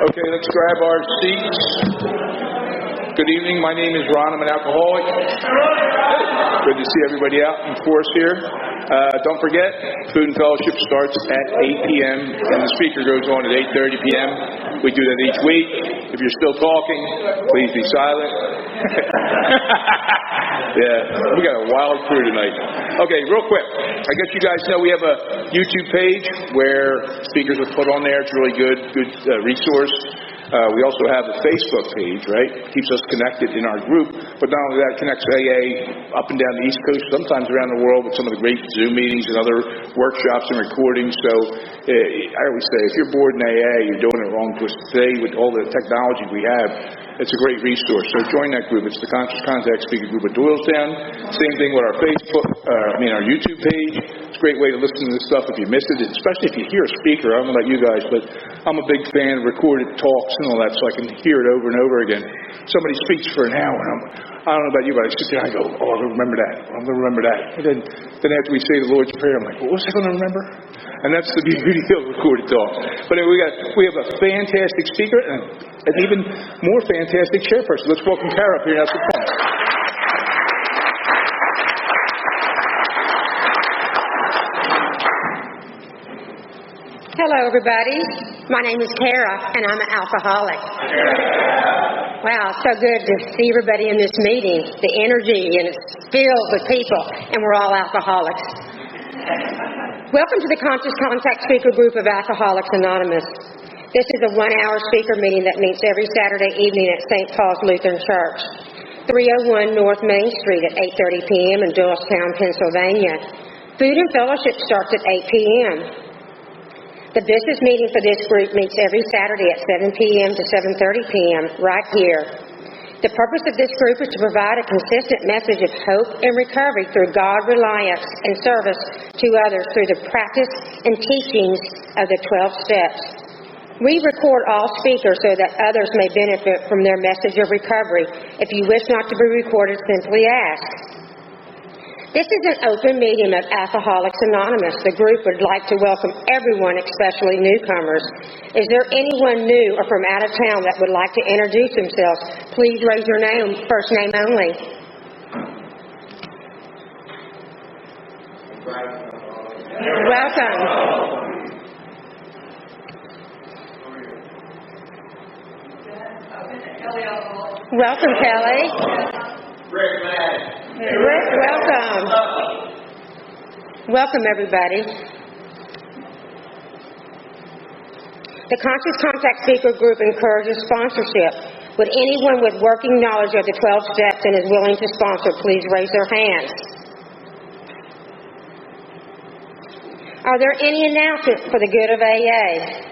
Okay, let's grab our seats. Good evening. My name is Ron. I'm an alcoholic. Good to see everybody out in force here. Don't forget, Food and Fellowship starts at 8 p.m. and the speaker goes on at 8:30 p.m. We do that each week. If you're still talking, please be silent. Yeah, we got a wild crew tonight. Okay, real quick. I guess you guys know we have a YouTube page where speakers are put on there. It's a really good resource. We also have a Facebook page, right? Keeps us connected in our group. But not only that, connects AA up and down the East Coast, sometimes around the world with some of the great Zoom meetings and other workshops and recordings. So I always say, if you're bored in AA, you're doing it wrong, because today, with all the technology we have, it's a great resource. So join that group. It's the Conscious Contact Speaker Group at Doylestown. Same thing with our Facebook, our YouTube page. It's a great way to listen to this stuff if you miss it, especially if you hear a speaker. I don't know about you guys, but I'm a big fan of recorded talks and all that, so I can hear it over and over again. Somebody speaks for an hour, and I don't know about you, but I sit there and I go, oh, I'll remember that. I'm going to remember that. And then after we say the Lord's Prayer, I'm like, what was I going to remember? And that's the beauty of recorded talk. But anyway, we have a fantastic speaker and an even more fantastic chairperson. Let's welcome Kara up here and have some fun. Hello, everybody. My name is Kara, and I'm an alcoholic. Wow, so good to see everybody in this meeting. The energy, and it's filled with people, and we're all alcoholics. Welcome to the Conscious Contact Speaker Group of Alcoholics Anonymous. This is a one-hour speaker meeting that meets every Saturday evening at St. Paul's Lutheran Church, 301 North Main Street at 8:30 p.m. in Doylestown, Pennsylvania. Food and Fellowship starts at 8 p.m. The business meeting for this group meets every Saturday at 7 p.m. to 7:30 p.m. right here. The purpose of this group is to provide a consistent message of hope and recovery through God reliance and service to others through the practice and teachings of the 12 steps. We record all speakers so that others may benefit from their message of recovery. If you wish not to be recorded, simply ask. This is an open meeting of Alcoholics Anonymous. The group would like to welcome everyone, especially newcomers. Is there anyone new or from out of town that would like to introduce themselves? Please raise your name, first name only. Welcome. Welcome, Kelly. Rick, welcome. Welcome, everybody. The Conscious Contact Speaker Group encourages sponsorship. Would anyone with working knowledge of the 12 steps and is willing to sponsor, please raise their hands. Are there any announcements for the good of AA?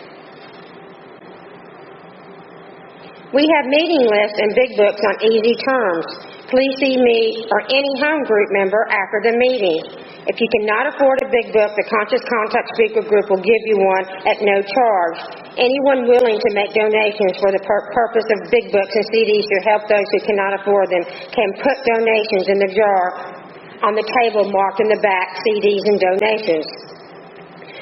We have meeting lists and big books on easy terms. Please see me or any home group member after the meeting. If you cannot afford a big book, the Conscious Contact Speaker Group will give you one at no charge. Anyone willing to make donations for the purpose of big books and CDs to help those who cannot afford them can put donations in the jar on the table marked in the back, CDs and donations.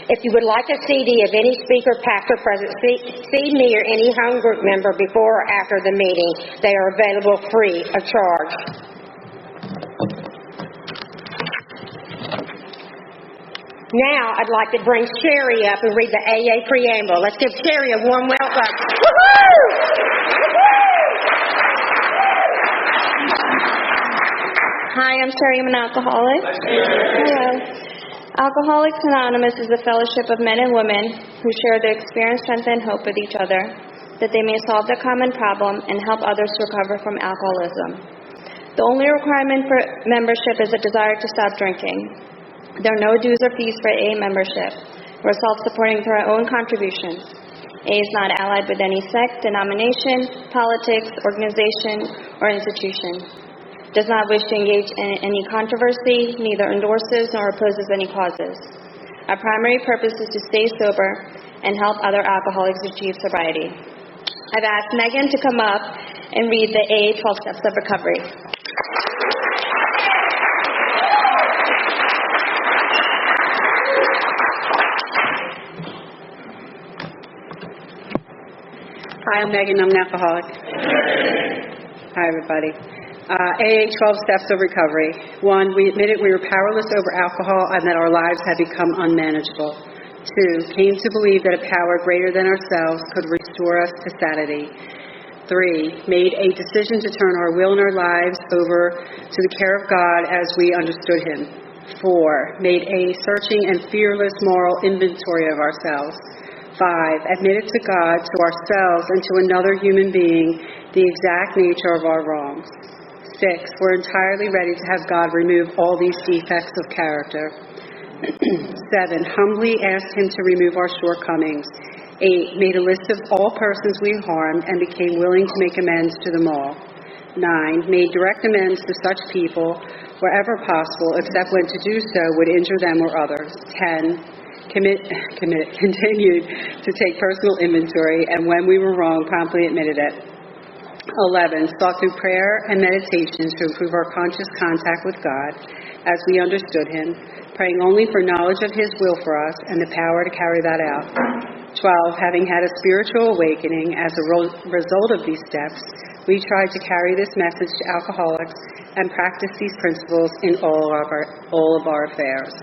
If you would like a CD of any speaker, past or present, see me or any home group member before or after the meeting. They are available free of charge. Now, I'd like to bring Sherry up and read the AA preamble. Let's give Sherry a warm welcome. Woohoo! Hi, I'm Sherry. I'm an alcoholic. Hello. Alcoholics Anonymous is a fellowship of men and women who share their experience, strength, and hope with each other, that they may solve their common problem and help others recover from alcoholism. The only requirement for membership is a desire to stop drinking. There are no dues or fees for AA membership. We're self-supporting through our own contributions. AA is not allied with any sect, denomination, politics, organization, or institution. Does not wish to engage in any controversy, neither endorses nor opposes any causes. Our primary purpose is to stay sober and help other alcoholics achieve sobriety. I've asked Megan to come up and read the AA 12 Steps of Recovery. Hi, I'm Megan. I'm an alcoholic. Hi, everybody. AA 12 Steps of Recovery. 1, we admitted we were powerless over alcohol and that our lives had become unmanageable. 2, came to believe that a power greater than ourselves could restore us to sanity. 3, made a decision to turn our will and our lives over to the care of God as we understood Him. 4, made a searching and fearless moral inventory of ourselves. 5, admitted to God, to ourselves, and to another human being the exact nature of our wrongs. 6, we're entirely ready to have God remove all these defects of character. 7, humbly asked Him to remove our shortcomings. 8, made a list of all persons we harmed and became willing to make amends to them all. 9, made direct amends to such people wherever possible, except when to do so would injure them or others. 10, continued to take personal inventory, and when we were wrong, promptly admitted it. 11, sought through prayer and meditation to improve our conscious contact with God as we understood Him, praying only for knowledge of His will for us and the power to carry that out. 12, having had a spiritual awakening as a result of these steps, we tried to carry this message to alcoholics and practice these principles in all of our affairs.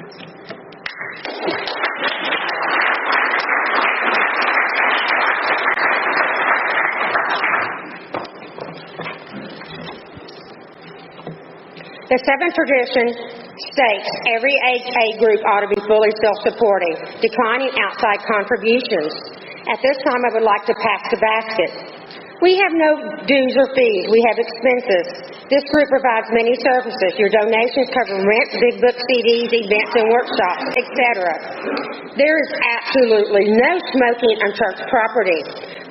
The seventh tradition states every AA group ought to be fully self-supporting, declining outside contributions. At this time, I would like to pass the basket. We have no dues or fees. We have expenses. This group provides many services. Your donations cover rent, big book CDs, events and workshops, etc. There is absolutely no smoking on church property.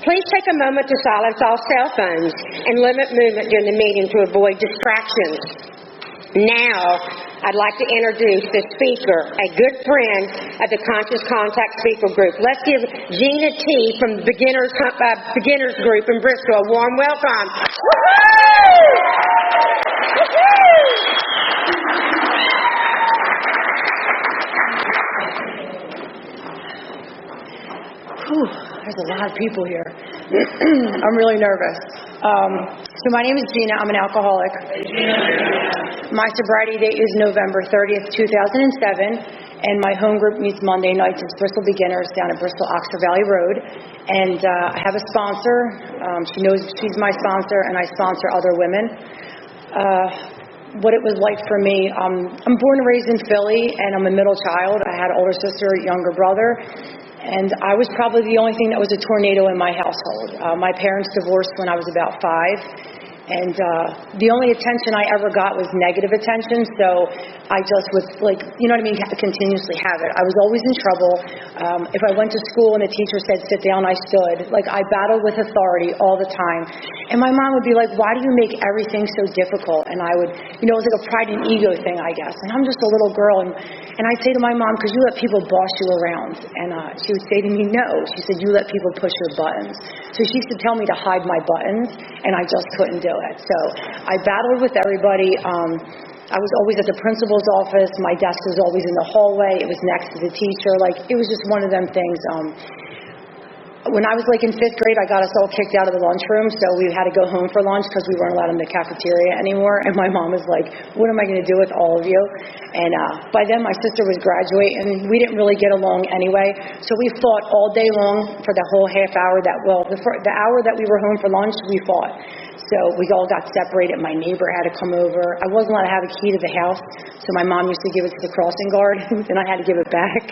Please take a moment to silence all cell phones and limit movement during the meeting to avoid distractions. Now, I'd like to introduce the speaker, a good friend of the Conscious Contact Speaker Group. Let's give Gina T from the Beginners Group in Bristol a warm welcome. Whew, there's a lot of people here. I'm really nervous. So my name is Gina. I'm an alcoholic. My sobriety date is November 30th, 2007, and my home group meets Monday nights. It's Bristol Beginners down at Bristol Oxford Valley Road. And I have a sponsor. She knows she's my sponsor, and I sponsor other women. What it was like for me, I'm born and raised in Philly, and I'm a middle child. I had an older sister, younger brother. And I was probably the only thing that was a tornado in my household. My parents divorced when I was about 5. And the only attention I ever got was negative attention, so I just would, you know what I mean, continuously have it. I was always in trouble. If I went to school and the teacher said, sit down, I stood. I battled with authority all the time. And my mom would be like, why do you make everything so difficult? And I would, it was like a pride and ego thing, I guess. And I'm just a little girl, and I'd say to my mom, because you let people boss you around. And she would say to me, no. She said, you let people push your buttons. So she used to tell me to hide my buttons, and I just couldn't do it. So I battled with everybody. I was always at the principal's office. My desk was always in the hallway. It was next to the teacher. It was just one of them things. When I was in 5th grade, I got us all kicked out of the lunchroom, so we had to go home for lunch because we weren't allowed in the cafeteria anymore. And my mom was like, what am I going to do with all of you? And by then, my sister was graduating. We didn't really get along anyway, so we fought all day long for the whole half hour the hour that we were home for lunch, we fought. So we all got separated. My neighbor had to come over. I wasn't allowed to have a key to the house, so my mom used to give it to the crossing guard, and I had to give it back.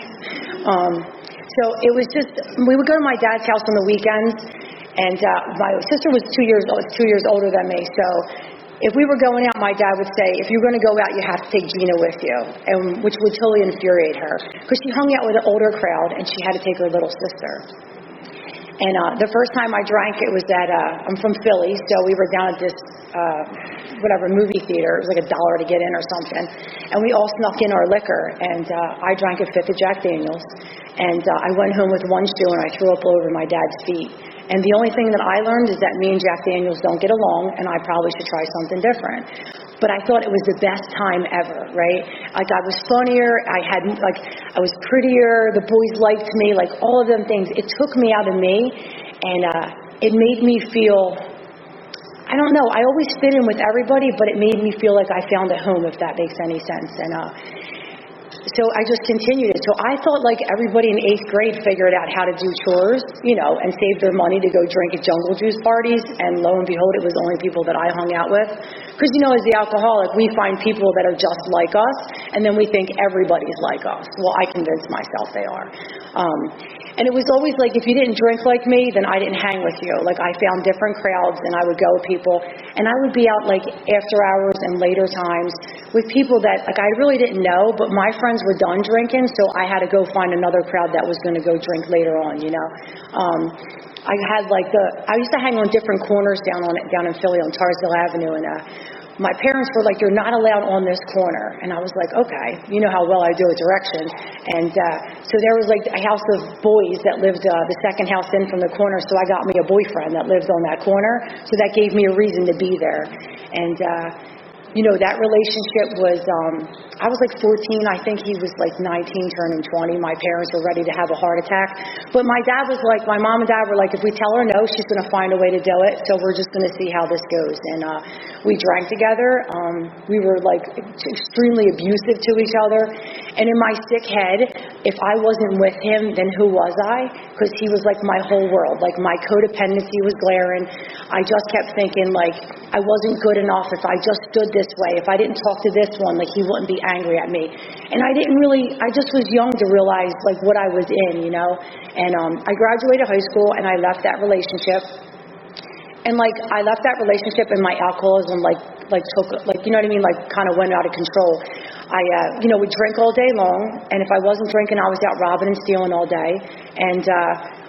So it was just, we would go to my dad's house on the weekends, and my sister was 2 years older than me, so if we were going out, my dad would say, if you're going to go out, you have to take Gina with you, which would totally infuriate her, because she hung out with an older crowd, and she had to take her little sister. And the first time I drank, it was at, I'm from Philly, so we were down at this, movie theater. It was like $1 to get in or something. And we all snuck in our liquor, and I drank a fifth of Jack Daniels. And I went home with one shoe, and I threw up all over my dad's feet. And the only thing that I learned is that me and Jack Daniels don't get along, and I probably should try something different. But I thought it was the best time ever, right? I was funnier, I was prettier, the boys liked me, all of them things. It took me out of me, and it made me feel, I don't know, I always fit in with everybody, but it made me feel like I found a home, if that makes any sense. And so I just continued it. So I thought like everybody in 8th grade figured out how to do chores, and save their money to go drink at Jungle Juice parties. And lo and behold, it was the only people that I hung out with. Because, as the alcoholic, we find people that are just like us, and then we think everybody's like us. Well, I convinced myself they are. And it was always like, if you didn't drink like me, then I didn't hang with you. Like, I found different crowds, and I would go with people. And I would be out, like, after hours and later times with people that, like, I really didn't know, but my friends were done drinking, so I had to go find another crowd that was going to go drink later on, I had, like, I used to hang on different corners down in Philly on Tarsdale Avenue, and my parents were like, you're not allowed on this corner. And I was like, okay, you know how well I do at directions. And so there was like a house of boys that lived the second house in from the corner, so I got me a boyfriend that lived on that corner, so that gave me a reason to be there. And that relationship was, I was like 14, I think he was like 19, turning 20. My parents were ready to have a heart attack. But my mom and dad were like, if we tell her no, she's going to find a way to do it, so we're just going to see how this goes. And we drank together. We were like extremely abusive to each other. And in my sick head, if I wasn't with him, then who was I? Because he was like my whole world. Like, my codependency was glaring. I just kept thinking, like, I wasn't good enough if I just stood this way. If I didn't talk to this one, like, he wouldn't be angry at me. And I just was young to realize, like, what I was in, And I graduated high school, and I left that relationship. And, like, I left that relationship, and my alcoholism, took, you know what I mean? Like, kind of went out of control. I, would drink all day long, and if I wasn't drinking, I was out robbing and stealing all day. And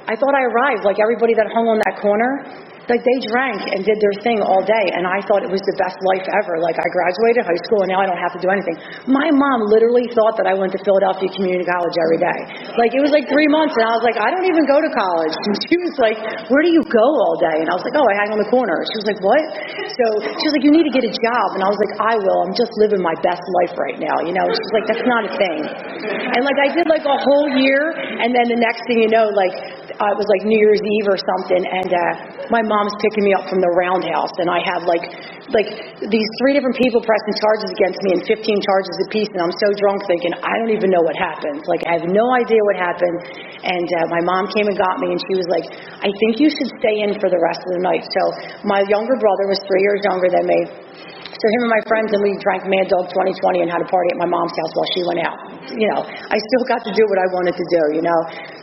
I thought I arrived, like everybody that hung on that corner. Like, they drank and did their thing all day, and I thought it was the best life ever. Like, I graduated high school, and now I don't have to do anything. My mom literally thought that I went to Philadelphia Community College every day. Like, it was like 3 months, and I was like, I don't even go to college. And she was like, where do you go all day? And I was like, oh, I hang on the corner. She was like, what? So she was like, you need to get a job. And I was like, I will. I'm just living my best life right now, She's like, that's not a thing. And, like, I did, like, a whole year, and then the next thing you know, like, it was like New Year's Eve or something, and my mom's picking me up from the roundhouse, and I have like these 3 different people pressing charges against me and 15 charges apiece, and I'm so drunk thinking, I don't even know what happened. Like, I have no idea what happened. And my mom came and got me, and she was like, I think you should stay in for the rest of the night. So my younger brother was 3 years younger than me. So him and my friends, and we drank Mad Dog 2020 and had a party at my mom's house while she went out. I still got to do what I wanted to do,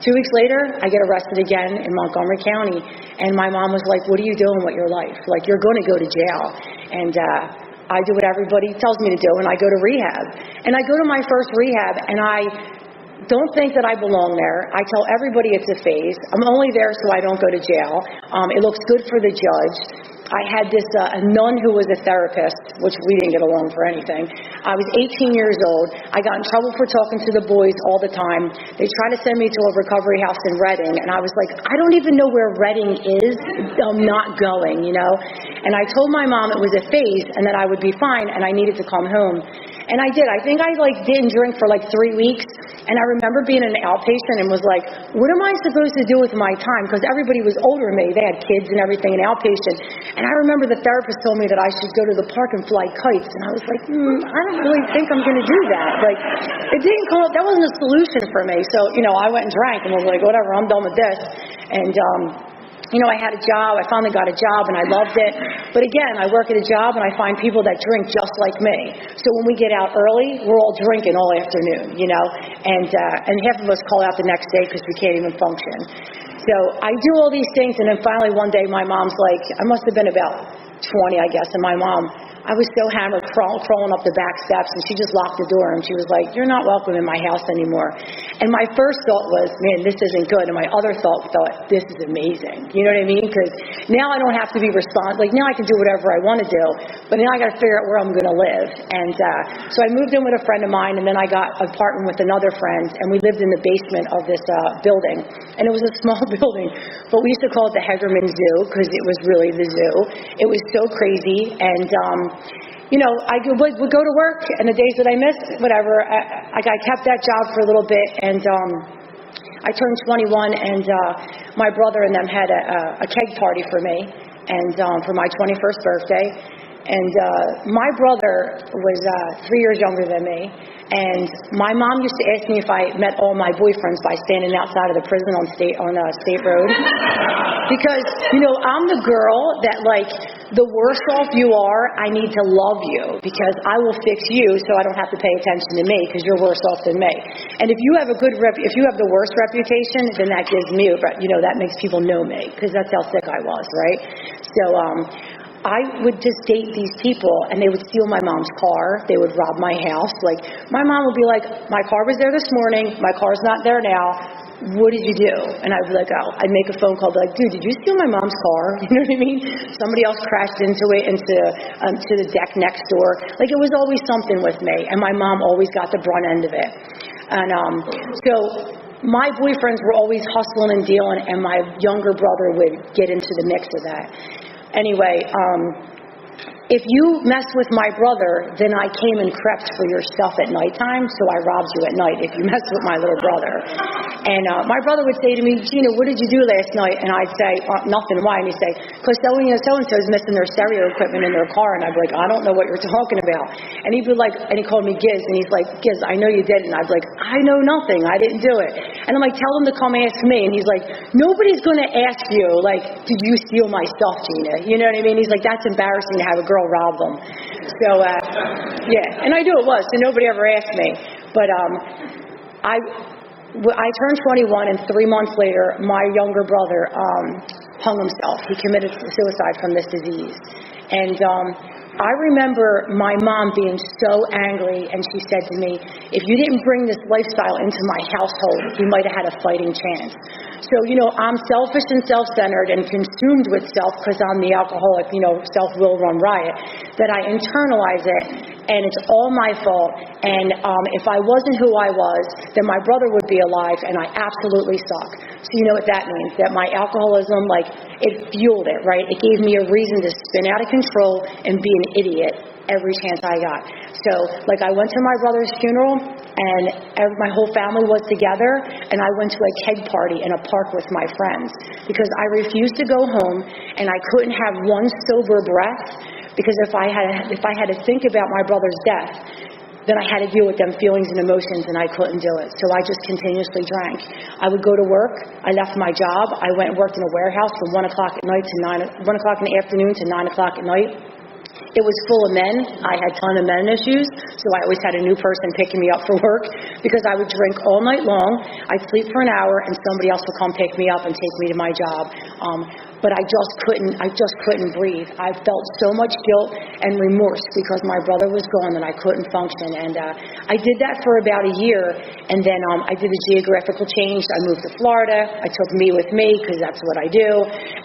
2 weeks later, I get arrested again in Montgomery County, and my mom was like, what are you doing with your life? Like, you're going to go to jail. And I do what everybody tells me to do, and I go to rehab. And I go to my first rehab, and I don't think that I belong there. I tell everybody it's a phase. I'm only there so I don't go to jail. It looks good for the judge. I had this a nun who was a therapist, which we didn't get along for anything. I was 18 years old. I got in trouble for talking to the boys all the time. They tried to send me to a recovery house in Reading, and I was like, I don't even know where Reading is. I'm not going, And I told my mom it was a phase and that I would be fine and I needed to come home. And I did. I think I didn't drink for 3 weeks. And I remember being an outpatient and was like, what am I supposed to do with my time? Because everybody was older than me. They had kids and everything, an outpatient. And I remember the therapist told me that I should go to the park and fly kites. And I was like, I don't really think I'm going to do that. It didn't come up. That wasn't a solution for me. So, I went and drank and was like, whatever, I'm done with this. And, I had a job. I finally got a job, and I loved it. But again, I work at a job, and I find people that drink just like me. So when we get out early, we're all drinking all afternoon, And half of us call out the next day because we can't even function. So I do all these things, and then finally one day my mom's like, I must have been about 20, I guess, and my mom, I was so hammered crawling up the back steps, and she just locked the door, and she was like, you're not welcome in my house anymore. And my first thought was, man, this isn't good. And my other thought, this is amazing. You know what I mean? Because now I don't have to be responsible. Now I can do whatever I want to do, but now I got to figure out where I'm going to live. And so I moved in with a friend of mine, and then I got an apartment with another friend, and we lived in the basement of this building. And it was a small building, but we used to call it the Hegerman Zoo because it was really the zoo. It was so crazy, and I would go to work, and the days that I missed, whatever, I kept that job for a little bit, and I turned 21, and my brother and them had a keg party for me, and for my 21st birthday. And my brother was 3 years younger than me. And my mom used to ask me if I met all my boyfriends by standing outside of the prison on State Road. Because, I'm the girl that, like, the worse off you are, I need to love you. Because I will fix you so I don't have to pay attention to me because you're worse off than me. And if you have if you have the worst reputation, then that gives me, that makes people know me. Because that's how sick I was, right? So, I would just date these people, and they would steal my mom's car. They would rob my house. Like, my mom would be like, my car was there this morning. My car's not there now. What did you do? And I'd be like, oh, I'd make a phone call, be like, dude, did you steal my mom's car? You know what I mean? Somebody else crashed into the deck next door. Like, it was always something with me, and my mom always got the brunt end of it. And so my boyfriends were always hustling and dealing, and my younger brother would get into the mix of that. Anyway, if you mess with my brother, then I came and crept for your stuff at nighttime, so I robbed you at night if you messed with my little brother. And my brother would say to me, Gina, what did you do last night? And I'd say, nothing. Why? And he'd say, because so-and-so is missing their stereo equipment in their car. And I'd be like, I don't know what you're talking about. And he'd be like, and he called me Giz, and he's like, Giz, I know you did. And I'd be like, I know nothing. I didn't do it. And I'm like, tell him to come ask me. And he's like, nobody's going to ask you, like, did you steal my stuff, Gina? You know what I mean? He's like, that's embarrassing to have a girl rob them. So, yeah, and I knew it was, so nobody ever asked me. But I turned 21, and 3 months later, my younger brother hung himself. He committed suicide from this disease. And I remember my mom being so angry, and she said to me, if you didn't bring this lifestyle into my household, you might have had a fighting chance. So, I'm selfish and self-centered and consumed with self because I'm the alcoholic, self will run riot, that I internalize it, and it's all my fault. And if I wasn't who I was, then my brother would be alive, and I absolutely suck. So you know what that means, that my alcoholism, it fueled it, right? It gave me a reason to spin out of control and be an idiot every chance I got. So, I went to my brother's funeral, and my whole family was together, and I went to a keg party in a park with my friends, because I refused to go home, and I couldn't have one sober breath, because if I had to think about my brother's death, then I had to deal with them feelings and emotions, and I couldn't do it. So I just continuously drank. I would go to work. I left my job. I went and worked in a warehouse from 1 o'clock at night to 1 o'clock in the afternoon to 9 o'clock at night. It was full of men. I had a ton of men issues, so I always had a new person picking me up for work, because I would drink all night long. I'd sleep for an hour, and somebody else would come pick me up and take me to my job. But I just couldn't breathe. I felt so much guilt and remorse because my brother was gone that I couldn't function. And I did that for about a year, and then I did a geographical change. I moved to Florida. I took me with me because that's what I do.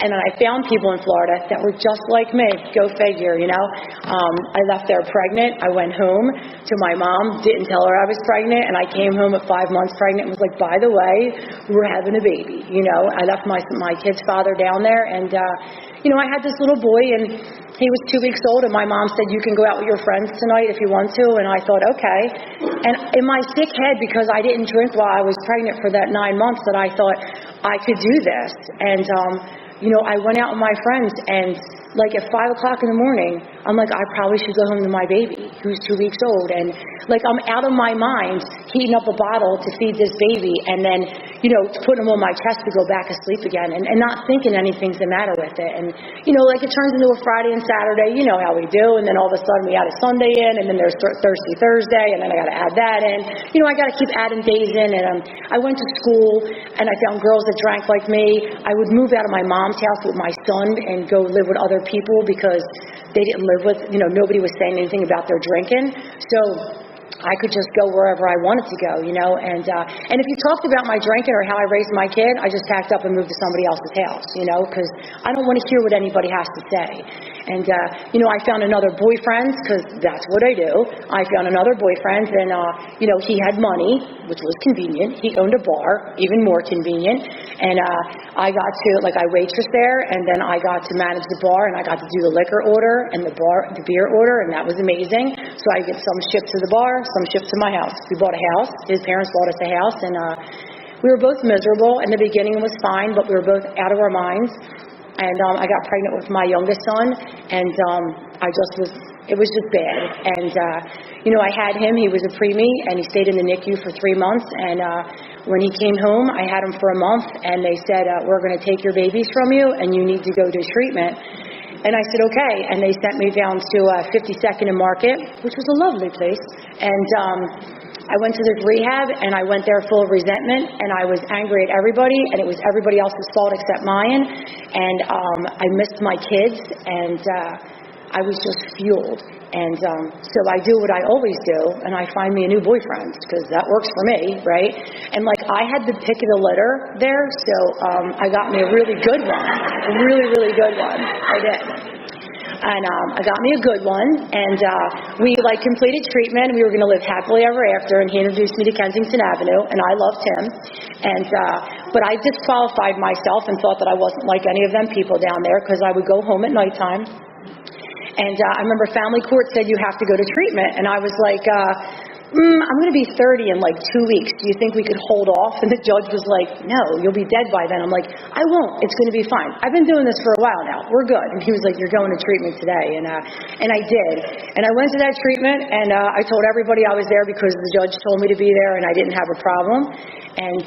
And then I found people in Florida that were just like me. Go figure, I left there pregnant. I went home to my mom, didn't tell her I was pregnant, and I came home at 5 months pregnant and was like, by the way, we're having a baby. I left my kid's father down there. And, I had this little boy, and he was 2 weeks old, and my mom said, you can go out with your friends tonight if you want to, and I thought, okay. And in my sick head, because I didn't drink while I was pregnant for that 9 months, that I thought I could do this. And, I went out with my friends, and at 5 o'clock in the morning, I'm like, I probably should go home to my baby, who's 2 weeks old. And I'm out of my mind, heating up a bottle to feed this baby, and then, putting him on my chest to go back asleep again, and not thinking anything's the matter with it. And, it turns into a Friday and Saturday, you know how we do, and then all of a sudden we add a Sunday in, and then there's Thirsty Thursday, and then I got to add that in. I got to keep adding days in, and I went to school, and I found girls that drank like me. I would move out of my mom's house with my son and go live with other people because they didn't live with, nobody was saying anything about their drinking. So I could just go wherever I wanted to go, and if you talked about my drinking or how I raised my kid, I just packed up and moved to somebody else's house, because I don't want to hear what anybody has to say. And, I found another boyfriend, because that's what I do. I found another boyfriend, and, he had money, which was convenient. He owned a bar, even more convenient. And I got to, I waitressed there, and then I got to manage the bar, and I got to do the liquor order and the beer order, and that was amazing. So I get some shipped to the bar, some shipped to my house. We bought a house. His parents bought us a house, and we were both miserable. In the beginning it was fine, but we were both out of our minds. And I got pregnant with my youngest son, and it was just bad. And, I had him. He was a preemie, and he stayed in the NICU for 3 months. And when he came home, I had him for a month, and they said, we're going to take your babies from you, and you need to go to treatment. And I said, okay. And they sent me down to 52nd and Market, which was a lovely place. And I went to this rehab, and I went there full of resentment, and I was angry at everybody, and it was everybody else's fault except mine. And I missed my kids, and I was just fueled. And so I do what I always do, and I find me a new boyfriend, because that works for me, right? And I had the pick of the litter there, so I got me a really good one, a really, really good one. I did. And I got me a good one, and we completed treatment. We were going to live happily ever after, and he introduced me to Kensington Avenue, and I loved him. And but I disqualified myself and thought that I wasn't like any of them people down there, because I would go home at nighttime. And I remember family court said you have to go to treatment, and I was like, I'm going to be 30 in 2 weeks. Do you think we could hold off? And the judge was like, no, you'll be dead by then. I'm like, I won't. It's going to be fine. I've been doing this for a while now. We're good. And he was like, you're going to treatment today. And I did. And I went to that treatment, and I told everybody I was there because the judge told me to be there, and I didn't have a problem. And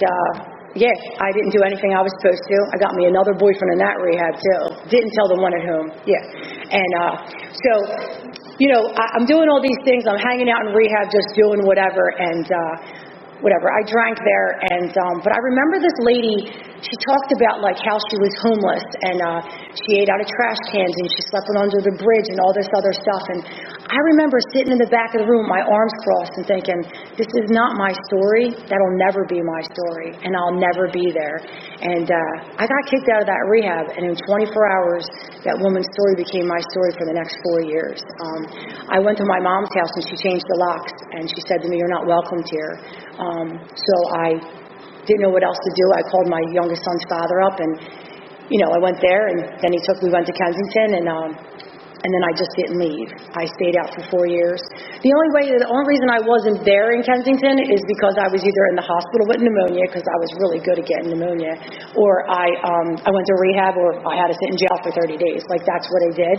yeah, I didn't do anything I was supposed to. I got me another boyfriend in that rehab too. Didn't tell the one at home. Yeah. And so, I'm doing all these things. I'm hanging out in rehab, just doing whatever, and whatever. I drank there, and but I remember this lady. She talked about how she was homeless, and she ate out of trash cans, and she slept under the bridge, and all this other stuff. And I remember sitting in the back of the room, my arms crossed, and thinking, this is not my story. That'll never be my story, and I'll never be there. And I got kicked out of that rehab, and in 24 hours, that woman's story became my story for the next 4 years. I went to my mom's house, and she changed the locks, and she said to me, you're not welcomed here. So I didn't know what else to do. I called my youngest son's father up, and I went there, and then we went to Kensington, and then I just didn't leave. I stayed out for 4 years. The only reason I wasn't there in Kensington is because I was either in the hospital with pneumonia, because I was really good at getting pneumonia, or I went to rehab, or I had to sit in jail for 30 days. That's what I did.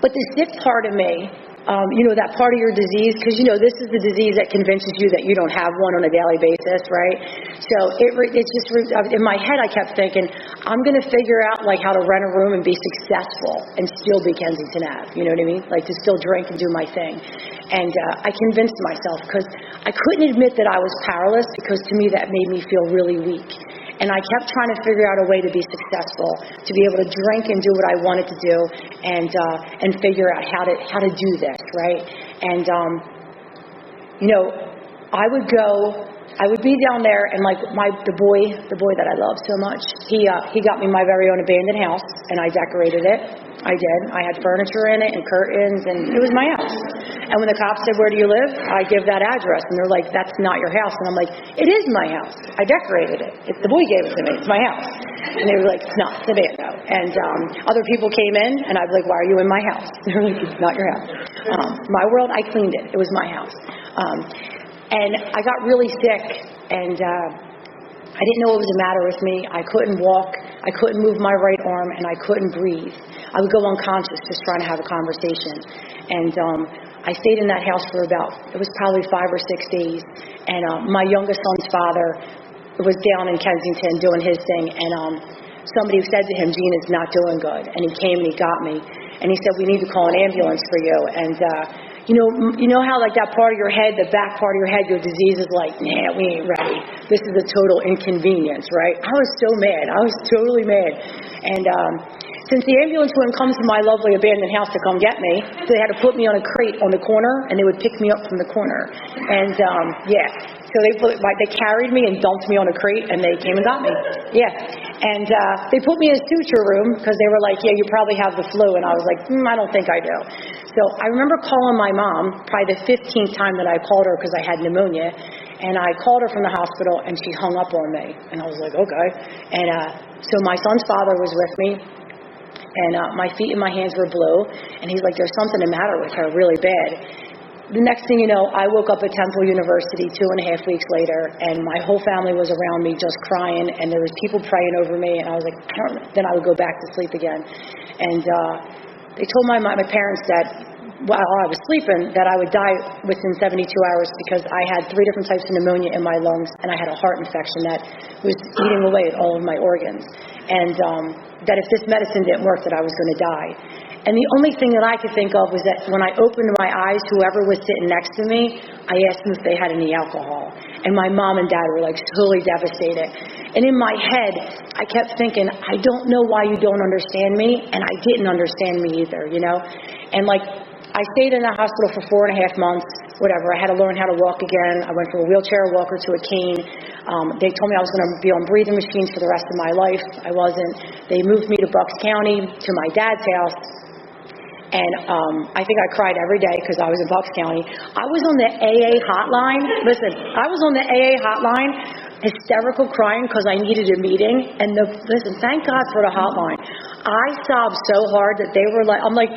But the sick part of me, that part of your disease, because this is the disease that convinces you that you don't have one on a daily basis, right? So it's just in my head. I kept thinking, I'm going to figure out how to rent a room and be successful and still be Kensington Ave. You know what I mean? To still drink and do my thing. And I convinced myself, because I couldn't admit that I was powerless, because to me that made me feel really weak. And I kept trying to figure out a way to be successful, to be able to drink and do what I wanted to do, and figure out how to do this, right? And I would be down there, and the boy that I love so much, he got me my very own abandoned house, and I decorated it. I did. I had furniture in it and curtains, and it was my house. And when the cops said, where do you live? I give that address, and they're like, that's not your house. And I'm like, it is my house. I decorated it. The boy gave it to me. It's my house. And they were like, it's not. It's abandoned. And other people came in, and I'd be like, why are you in my house? They're like, it's not your house. My world, I cleaned it. It was my house. And I got really sick, and I didn't know what was the matter with me. I couldn't walk. I couldn't move my right arm, and I couldn't breathe. I would go unconscious just trying to have a conversation. And I stayed in that house for it was probably 5 or 6 days. And my youngest son's father was down in Kensington doing his thing, and somebody said to him, Gina's not doing good. And he came and he got me. And he said, we need to call an ambulance for you. And you know how that part of your head, the back part of your head, your disease is like, nah, we ain't ready. This is a total inconvenience, right? I was so mad. I was totally mad. And since the ambulance wouldn't come to my lovely abandoned house to come get me, they had to put me on a crate on the corner, and they would pick me up from the corner. And so they carried me and dumped me on a crate, and they came and got me. Yeah. And they put me in a suture room, because they were like, yeah, you probably have the flu. And I was like, I don't think I do. So I remember calling my mom, probably the 15th time that I called her, because I had pneumonia. And I called her from the hospital, and she hung up on me. And I was like, okay. And so my son's father was with me. And my feet and my hands were blue. And he's like, there's something the matter with her really bad. the next thing you know, I woke up at Temple University 2.5 weeks later, and my whole family was around me just crying, and there was people praying over me, and I was like, then I would go back to sleep again. And they told my parents that while I was sleeping that I would die within 72 hours because I had 3 different types of pneumonia in my lungs, and I had a heart infection that was eating away at all of my organs. And that if this medicine didn't work, that I was going to die. And the only thing that I could think of was that when I opened my eyes, whoever was sitting next to me, I asked them if they had any alcohol. And my mom and dad were like totally devastated. And in my head, I kept thinking, I don't know why you don't understand me, and I didn't understand me either, you know? And like, I stayed in the hospital for 4.5 months, whatever. I had to learn how to walk again. I went from a wheelchair walker to a cane. They told me I was going to be on breathing machines for the rest of my life. I wasn't. They moved me to Bucks County to my dad's house. And I think I cried every day because I was in Bucks County. I was on the AA hotline. Listen, I was on the AA hotline, hysterical crying because I needed a meeting. And listen, thank God for the hotline. I sobbed so hard that they were like, I'm like,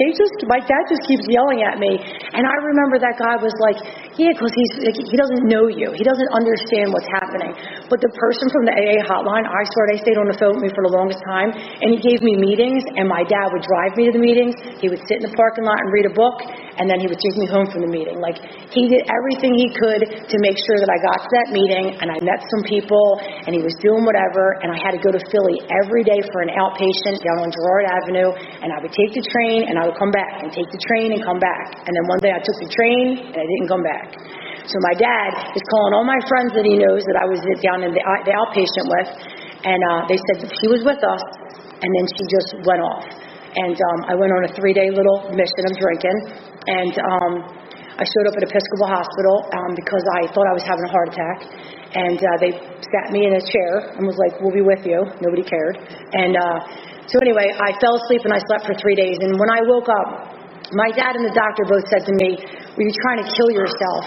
my dad just keeps yelling at me. And I remember that guy was like, yeah, because he doesn't know you. He doesn't understand what's happening. But the person from the AA hotline, I swear they stayed on the phone with me for the longest time. And he gave me meetings, and my dad would drive me to the meetings. He would sit in the parking lot and read a book, and then he would take me home from the meeting. Like, he did everything he could to make sure that I got to that meeting, and I met some people, and he was doing whatever, and I had to go to Philly every day for an outpatient down on Girard Avenue, and I would take the train, and I would come back, and take the train and come back. And then one day I took the train, and I didn't come back. So my dad is calling all my friends that he knows that I was down in the outpatient with, and they said that she was with us, and then she just went off. And I went on a 3-day little mission of drinking, and I showed up at Episcopal Hospital because I thought I was having a heart attack, and they sat me in a chair and was like, we'll be with you. Nobody cared. And so anyway, I fell asleep and I slept for 3 days, and when I woke up, my dad and the doctor both said to me, were you trying to kill yourself?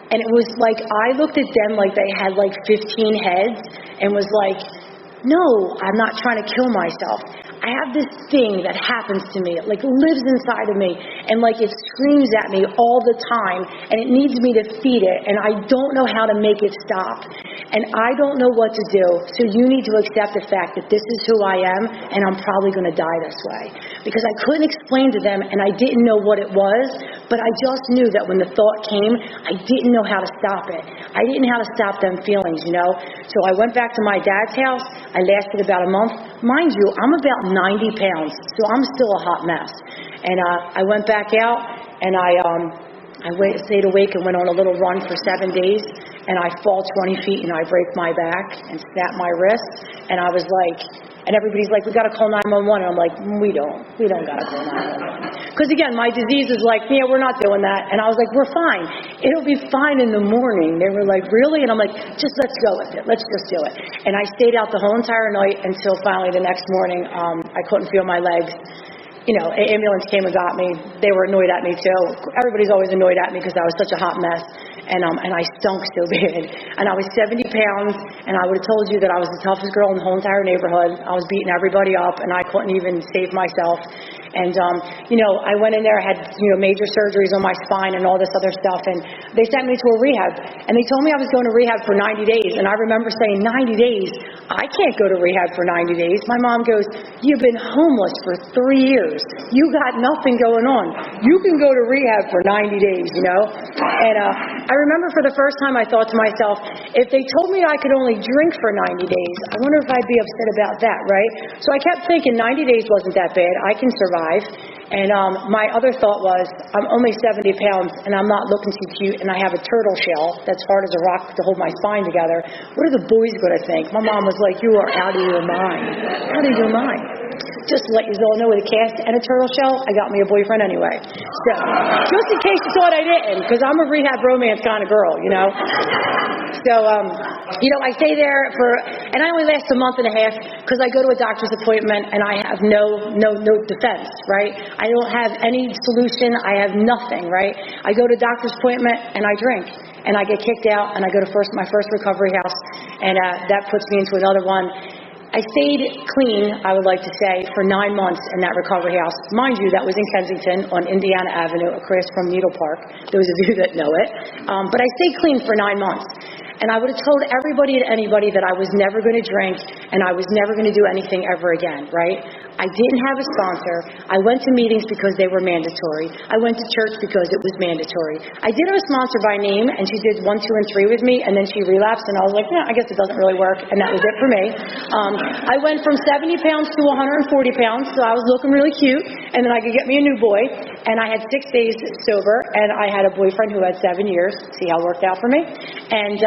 And it was like, I looked at them like they had like 15 heads and was like, no, I'm not trying to kill myself. I have this thing that happens to me. It like lives inside of me, and like it screams at me all the time, and it needs me to feed it, and I don't know how to make it stop. And I don't know what to do. So you need to accept the fact that this is who I am, and I'm probably going to die this way. Because I couldn't explain to them, and I didn't know what it was, but I just knew that when the thought came, I didn't know how to stop it. I didn't know how to stop them feelings, you know. So I went back to my dad's house. I lasted about a month. Mind you, I'm about 90 pounds, so I'm still a hot mess. And I went back out, and I stayed awake and went on a little run for 7 days, and I fall 20 feet, and I break my back and snap my wrist, and I was like, and everybody's like, we got to call 911, and I'm like, we don't got to call 911. Because again, my disease is like, yeah, we're not doing that, and I was like, we're fine. It'll be fine in the morning. They were like, really? And I'm like, just let's go with it. Let's just do it. And I stayed out the whole entire night until finally the next morning, I couldn't feel my legs. You know, an ambulance came and got me. They were annoyed at me too. Everybody's always annoyed at me because I was such a hot mess, and I stunk so bad. And I was 70 pounds, and I would have told you that I was the toughest girl in the whole entire neighborhood. I was beating everybody up, and I couldn't even save myself. And, you know, I went in there, I had, you know, major surgeries on my spine and all this other stuff, and they sent me to a rehab. And they told me I was going to rehab for 90 days. And I remember saying, 90 days? I can't go to rehab for 90 days. My mom goes, you've been homeless for 3 years. You got nothing going on. You can go to rehab for 90 days, you know? And I remember for the first time I thought to myself, if they told me I could only drink for 90 days, I wonder if I'd be upset about that, right? So I kept thinking 90 days wasn't that bad. I can survive. And my other thought was, I'm only 70 pounds, and I'm not looking too cute, and I have a turtle shell that's hard as a rock to hold my spine together. What are the boys going to think? My mom was like, you are out of your mind. Out of your mind. Just to let you all know, with a cast and a turtle shell, I got me a boyfriend anyway. So, just in case you thought I didn't, because I'm a rehab romance kind of girl, you know. So, you know, I stay there and I only last a month and a half because I go to a doctor's appointment and I have no defense, right? I don't have any solution. I have nothing, right? I go to a doctor's appointment and I drink. And I get kicked out and I go to my first recovery house, and that puts me into another one. I stayed clean, I would like to say, for 9 months in that recovery house. Mind you, that was in Kensington on Indiana Avenue, across from Needle Park, those of you that know it. But I stayed clean for 9 months. And I would have told everybody and anybody that I was never going to drink and I was never going to do anything ever again, right? I didn't have a sponsor. I went to meetings because they were mandatory. I went to church because it was mandatory. I did have a sponsor by name, and she did 1, 2, and 3 with me, and then she relapsed, and I was like, I guess it doesn't really work, and that was it for me. I went from 70 pounds to 140 pounds, so I was looking really cute, and then I could get me a new boy, and I had 6 days sober, and I had a boyfriend who had 7 years. See how it worked out for me? And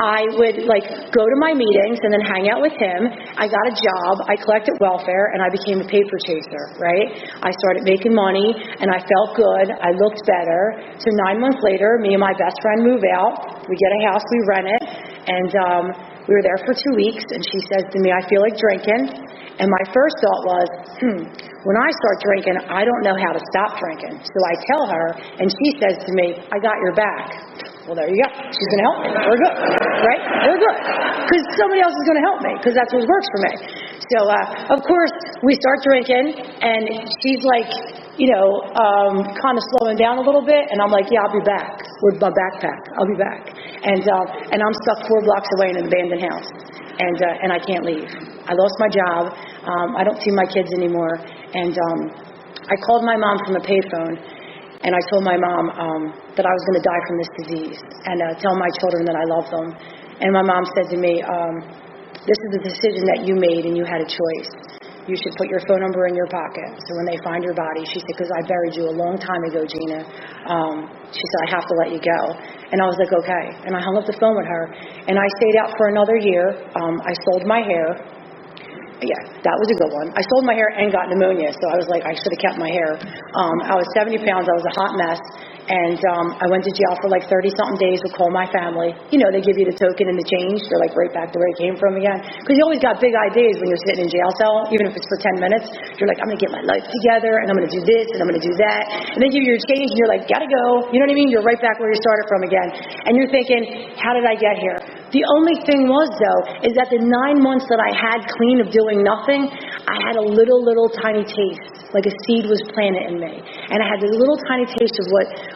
I would go to my meetings and then hang out with him. I got a job, I collected welfare, and I became a paper chaser, right? I started making money, and I felt good, I looked better. So 9 months later, me and my best friend move out, we get a house, we rent it, and we were there for 2 weeks, and she says to me, I feel like drinking. And my first thought was, when I start drinking, I don't know how to stop drinking. So I tell her, and she says to me, I got your back. Well, there you go. She's going to help me. We're good, right? We're good. Because somebody else is going to help me, because that's what works for me. So, of course, we start drinking, and she's like, kind of slowing down a little bit, and I'm like, yeah, I'll be back with my backpack. I'll be back. And I'm stuck 4 blocks away in an abandoned house, and I can't leave. I lost my job. I don't see my kids anymore, and I called my mom from a payphone, and I told my mom that I was going to die from this disease, and tell my children that I love them. And my mom said to me, this is a decision that you made, and you had a choice. You should put your phone number in your pocket, so when they find your body, she said, because I buried you a long time ago, Gina. She said, I have to let you go. And I was like, okay. And I hung up the phone with her, and I stayed out for another year. I sold my hair. Yeah, that was a good one. I sold my hair and got pneumonia, so I was like, I should have kept my hair. I was 70 pounds. I was a hot mess. And I went to jail for 30-something days. Would call my family. They give you the token and the change. They're right back to where it came from again. Because you always got big ideas when you're sitting in jail cell, even if it's for 10 minutes. You're like, I'm going to get my life together, and I'm going to do this, and I'm going to do that. And they give you your change, and you're like, gotta go. You know what I mean? You're right back where you started from again. And you're thinking, how did I get here? The only thing was, though, is that the 9 months that I had clean of doing nothing, I had a little tiny taste, like a seed was planted in me. And I had this little tiny taste of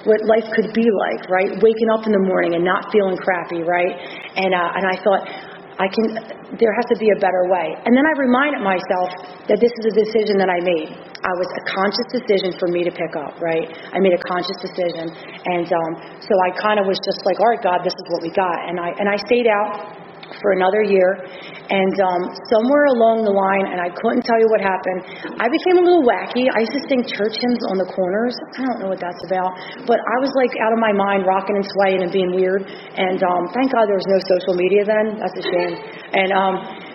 what life could be like, right? Waking up in the morning and not feeling crappy, right? And I thought, there has to be a better way. And then I reminded myself that this is a decision that I made. It was a conscious decision for me to pick up, right? I made a conscious decision. And so I kind of was just like, all right, God, this is what we got. And I stayed out for another year, and somewhere along the line, and I couldn't tell you what happened, I became a little wacky. I used to sing church hymns on the corners. I don't know what that's about, but I was out of my mind, rocking and swaying and being weird, and thank God there was no social media then. That's a shame. And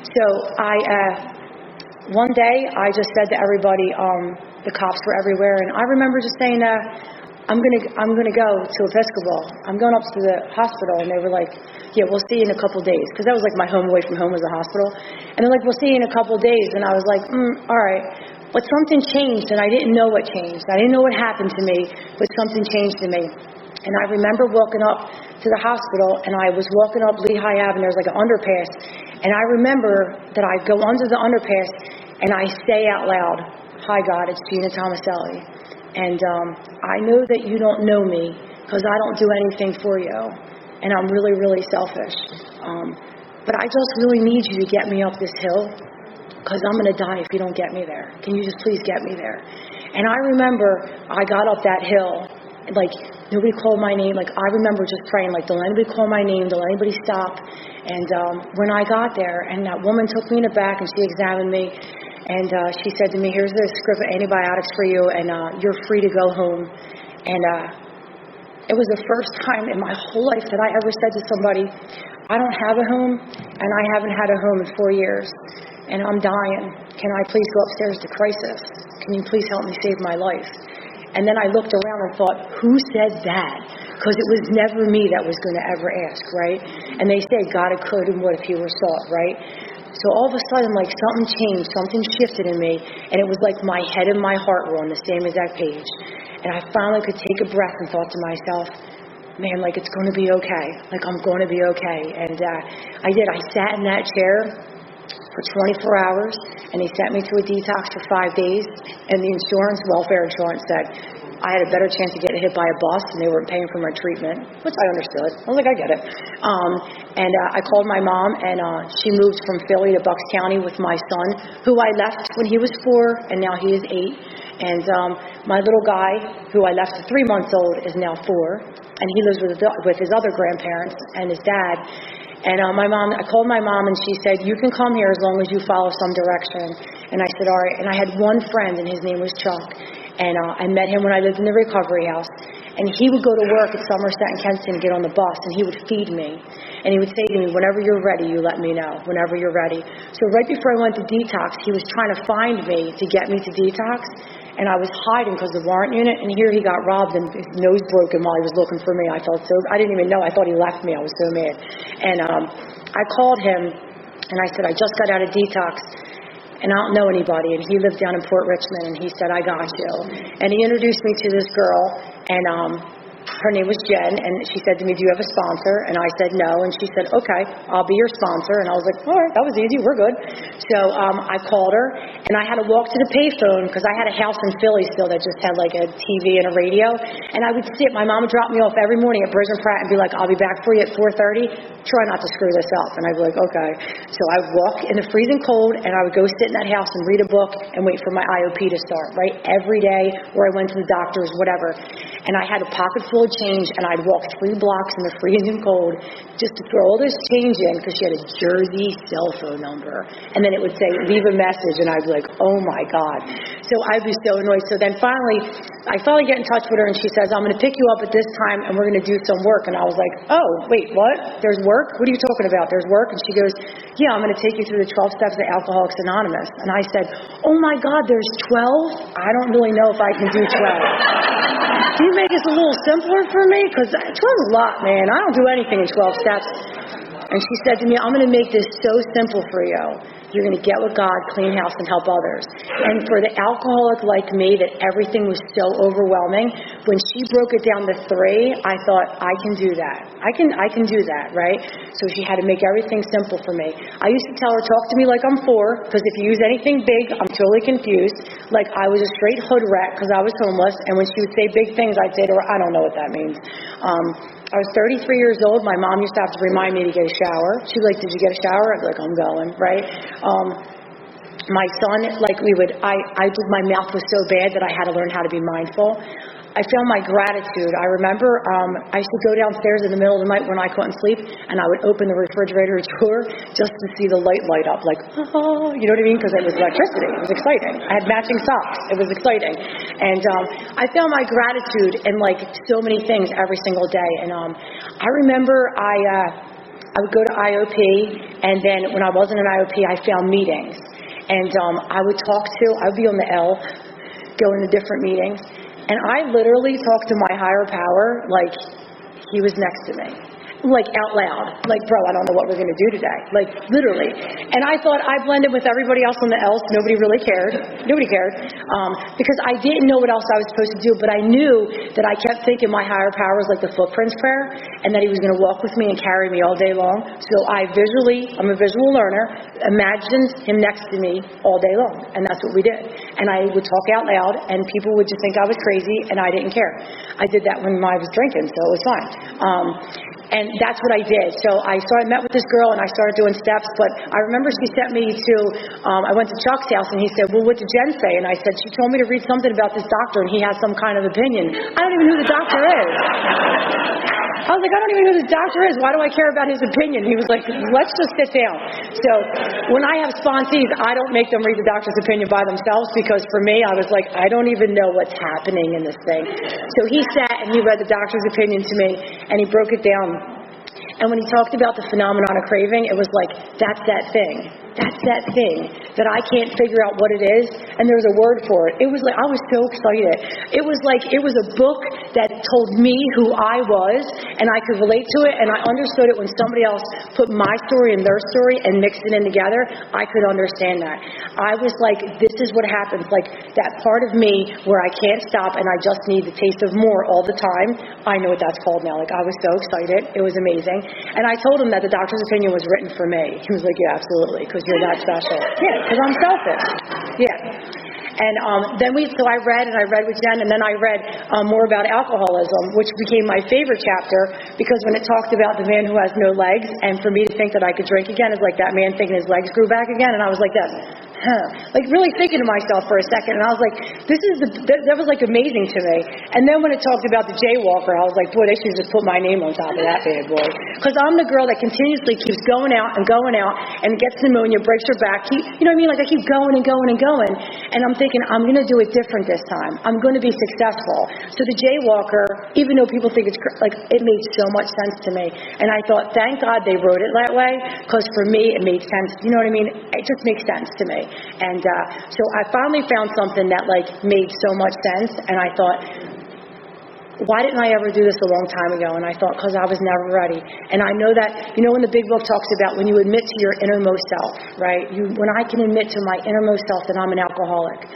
so one day I just said to everybody, the cops were everywhere, and I remember just saying, I'm gonna go to Episcopal. I'm going up to the hospital. And they were like, yeah, we'll see you in a couple days. Because that was my home away from home was the hospital. And they're like, we'll see you in a couple days. And I was like, all right. But something changed, and I didn't know what changed. I didn't know what happened to me, but something changed in me. And I remember walking up to the hospital, and I was walking up Lehigh Avenue. There's an underpass. And I remember that I go under the underpass, and I say out loud, hi, God, it's Gina Tomaselli. And I know that you don't know me because I don't do anything for you. And I'm really selfish. But I just really need you to get me up this hill because I'm going to die if you don't get me there. Can you just please get me there? And I remember I got up that hill, and nobody called my name. I remember just praying, don't let anybody call my name, don't let anybody stop. And when I got there, and that woman took me in the back and she examined me, and she said to me, here's the script of antibiotics for you, and you're free to go home. And it was the first time in my whole life that I ever said to somebody, I don't have a home, and I haven't had a home in 4 years, and I'm dying. Can I please go upstairs to crisis? Can you please help me save my life? And then I looked around and thought, who said that? Because it was never me that was going to ever ask, right? And they said, God, it could and would if you were sought, right? So all of a sudden, something changed, something shifted in me, and it was my head and my heart were on the same exact page. And I finally could take a breath and thought to myself, man, it's going to be okay. I'm going to be okay. And I did. I sat in that chair, for 24 hours, and he sent me to a detox for 5 days, and the welfare insurance said I had a better chance of getting hit by a bus, and they weren't paying for my treatment, which I understood. I was like, I get it. I called my mom, and she moved from Philly to Bucks County with my son, who I left when he was 4, and now he is 8. And my little guy, who I left at 3 months old, is now 4, and he lives with his other grandparents and his dad. And I called my mom, and she said, you can come here as long as you follow some direction. And I said, all right. And I had one friend, and his name was Chuck. And I met him when I lived in the recovery house. And he would go to work at Somerset and Kensington and get on the bus, and he would feed me. And he would say to me, whenever you're ready, you let me know, whenever you're ready. So right before I went to detox, he was trying to find me to get me to detox. And I was hiding because of the warrant unit, and here he got robbed and his nose broken while he was looking for me. I didn't even know. I thought he left me. I was so mad. And I called him, and I said, I just got out of detox, and I don't know anybody. And he lived down in Port Richmond, and he said, I got you. And he introduced me to this girl, and her name was Jen, and she said to me, do you have a sponsor? And I said no, and she said, okay, I'll be your sponsor. And I was like, all right, that was easy, we're good. So I called her, and I had to walk to the payphone because I had a house in Philly still that just had like a TV and a radio, and I would sit, my mom would drop me off every morning at Bridge and Pratt and be like, I'll be back for you at 4:30, try not to screw this up. And I'd be like, okay. So I would walk in the freezing cold, and I would go sit in that house and read a book and wait for my IOP to start, right? Every day, or I went to the doctor's, whatever. And I had a pocket full of change, and I'd walk 3 blocks in the freezing cold just to throw all this change in because she had a Jersey cell phone number. And then it would say, leave a message, and I'd be like, oh my God. So I'd be so annoyed. So then I finally get in touch with her, and she says, I'm going to pick you up at this time, and we're going to do some work. And I was like, oh, wait, what? There's work? What are you talking about? There's work? And she goes, yeah, I'm going to take you through the 12 steps of Alcoholics Anonymous. And I said, oh my God, there's 12? I don't really know if I can do 12. Can you make this a little simpler for me? Because 12 is a lot, man. I don't do anything in 12 steps. And she said to me, I'm going to make this so simple for you. You're going to get with God, clean house, and help others. And for the alcoholic like me that everything was so overwhelming, when she broke it down to 3, I thought, I can do that. I can do that, right? So she had to make everything simple for me. I used to tell her, talk to me like I'm 4, because if you use anything big, I'm totally confused. Like I was a straight hood rat because I was homeless, and when she would say big things, I'd say to her, I don't know what that means. I was 33 years old. My mom used to have to remind me to get a shower. She'd be like, did you get a shower? I'd be like, I'm going, right? My son, my mouth was so bad that I had to learn how to be mindful. I found my gratitude. I remember I used to go downstairs in the middle of the night when I couldn't sleep, and I would open the refrigerator door just to see the light up, like, oh, you know what I mean? Because it was electricity. It was exciting. I had matching socks. It was exciting. And I found my gratitude in, like, so many things every single day. And I remember I would go to IOP, and then when I wasn't in IOP, I found meetings. And I would be on the L, going to different meetings. And I literally talked to my higher power like he was next to me. Like out loud. Like, bro, I don't know what we're going to do today. Like, literally. And I thought I blended with everybody else on the else. Nobody really cared. Nobody cared. Because I didn't know what else I was supposed to do, but I knew that I kept thinking my higher power was like the footprints prayer, and that he was going to walk with me and carry me all day long. So I'm a visual learner, imagined him next to me all day long. And that's what we did. And I would talk out loud, and people would just think I was crazy, and I didn't care. I did that when I was drinking, so it was fine. And that's what I did. So I met with this girl, and I started doing steps. But I remember she sent me to, I went to Chuck's house, and he said, well, what did Jen say? And I said, she told me to read something about this doctor, and he has some kind of opinion. I don't even know who the doctor is. I was like, I don't even know who this doctor is. Why do I care about his opinion? He was like, let's just sit down. So when I have sponsees, I don't make them read the doctor's opinion by themselves, because for me, I was like, I don't even know what's happening in this thing. So he sat and he read the doctor's opinion to me, and he broke it down. And when he talked about the phenomenon of craving, it was like, that's that thing. That's that thing that I can't figure out what it is, and there's a word for it. It was like, I was so excited. It was like, it was a book that told me who I was, and I could relate to it, and I understood it when somebody else put my story and their story and mixed it in together. I could understand that. I was like, this is what happens. Like, that part of me where I can't stop and I just need the taste of more all the time. I know what that's called now. Like, I was so excited. It was amazing. And I told him that the doctor's opinion was written for me. He was like, yeah, absolutely, because you're that special. Yeah, because I'm selfish. Yeah. And so I read with Jen, and then I read more about alcoholism, which became my favorite chapter, because when it talked about the man who has no legs, and for me to think that I could drink again is like that man thinking his legs grew back again, and I was like this. Like really thinking to myself for a second, and I was like, that was like amazing to me. And then when it talked about the jaywalker, I was like, boy, they should just put my name on top of that bad boy. Because I'm the girl that continuously keeps going out and gets pneumonia, breaks her back. You know what I mean? Like I keep going and going and going. And I'm thinking, I'm going to do it different this time. I'm going to be successful. So the jaywalker, even though people think it's like, it made so much sense to me. And I thought, thank God they wrote it that way, because for me, it made sense. You know what I mean? It just makes sense to me. And so I finally found something that like made so much sense, and I thought, why didn't I ever do this a long time ago? And I thought, because I was never ready. And I know that, you know, when the big book talks about when you admit to your innermost self, right? When I can admit to my innermost self that I'm an alcoholic,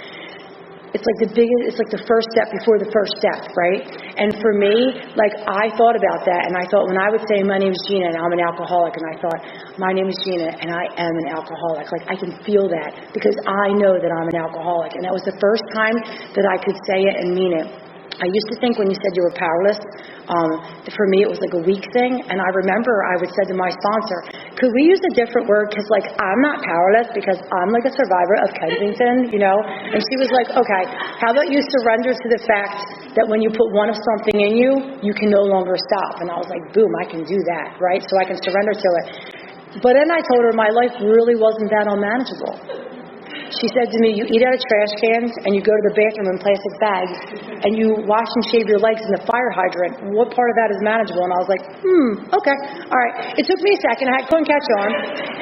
it's like the first step before the first step, right? And for me, like I thought about that, and I thought when I would say my name is Gina and I'm an alcoholic, and I thought my name is Gina and I am an alcoholic, like I can feel that because I know that I'm an alcoholic, and that was the first time that I could say it and mean it. I used to think when you said you were powerless, for me it was like a weak thing, and I remember I would say to my sponsor, could we use a different word, because like I'm not powerless because I'm like a survivor of Kensington, you know? And she was like, okay, how about you surrender to the fact that when you put one of something in you, you can no longer stop. And I was like, boom, I can do that, right? So I can surrender to it. But then I told her my life really wasn't that unmanageable. She said to me, you eat out of trash cans and you go to the bathroom in plastic bags and you wash and shave your legs in the fire hydrant. What part of that is manageable? And I was like, okay, all right. It took me a second. I couldn't catch on.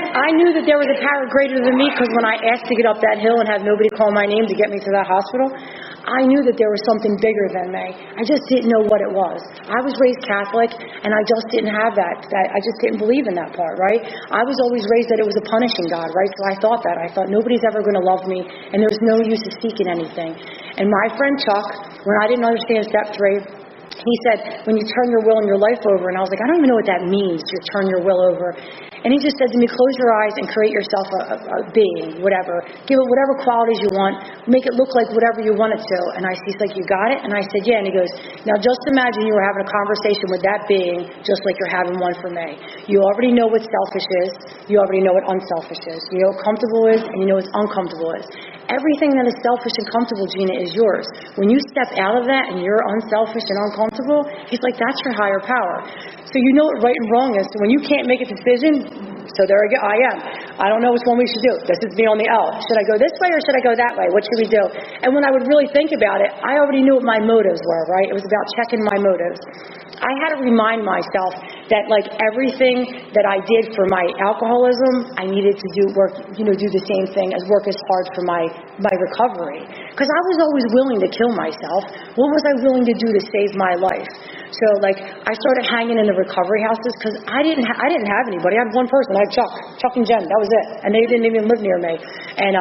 I knew that there was a power greater than me, because when I asked to get up that hill and have nobody call my name to get me to that hospital, I knew that there was something bigger than me. I just didn't know what it was. I was raised Catholic, and I just didn't have that. I just didn't believe in that part, right? I was always raised that it was a punishing God, right? So I thought that. I thought nobody's ever going to love me, and there's no use of seeking anything. And my friend Chuck, when I didn't understand step 3, he said, when you turn your will and your life over, and I was like, I don't even know what that means, you turn your will over. And he just said to me, close your eyes and create yourself a being, whatever. Give it whatever qualities you want. Make it look like whatever you want it to. And he's like, you got it? And I said, yeah. And he goes, now just imagine you were having a conversation with that being just like you're having one for me. You already know what selfish is. You already know what unselfish is. You know what comfortable is, and you know what uncomfortable is. Everything that is selfish and comfortable, Gina, is yours. When you step out of that and you're unselfish and uncomfortable, he's like, that's your higher power. So you know what right and wrong is. So when you can't make a decision, so there I am. I don't know which one we should do. This is me on the L. Should I go this way or should I go that way? What should we do? And when I would really think about it, I already knew what my motives were, right? It was about checking my motives. I had to remind myself that like everything that I did for my alcoholism, I needed to do the same thing as work as hard for my recovery. Because I was always willing to kill myself. What was I willing to do to save my life? So like I started hanging in the recovery houses because I didn't have anybody. I had one person. I had Chuck and Jen. That was it. And they didn't even live near me. And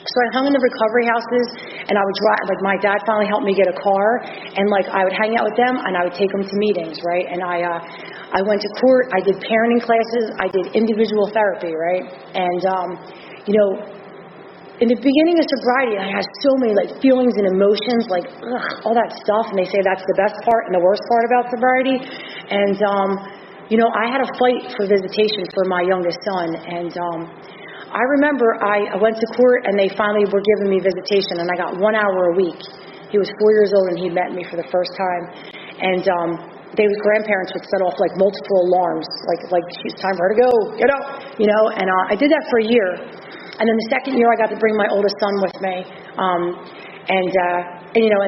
so I hung in the recovery houses, and I would drive, like my dad finally helped me get a car, and like I would hang out with them, and I would take them to meetings, right? And I went to court, I did parenting classes, I did individual therapy, right? And, in the beginning of sobriety, I had so many like feelings and emotions, like all that stuff, and they say that's the best part and the worst part about sobriety. And, I had a fight for visitation for my youngest son, and I remember I went to court and they finally were giving me visitation, and I got 1 hour a week. He was 4 years old and he met me for the first time. And grandparents would set off like multiple alarms, like it's time for her to go, get up, and I did that for a year. And then the second year I got to bring my oldest son with me. And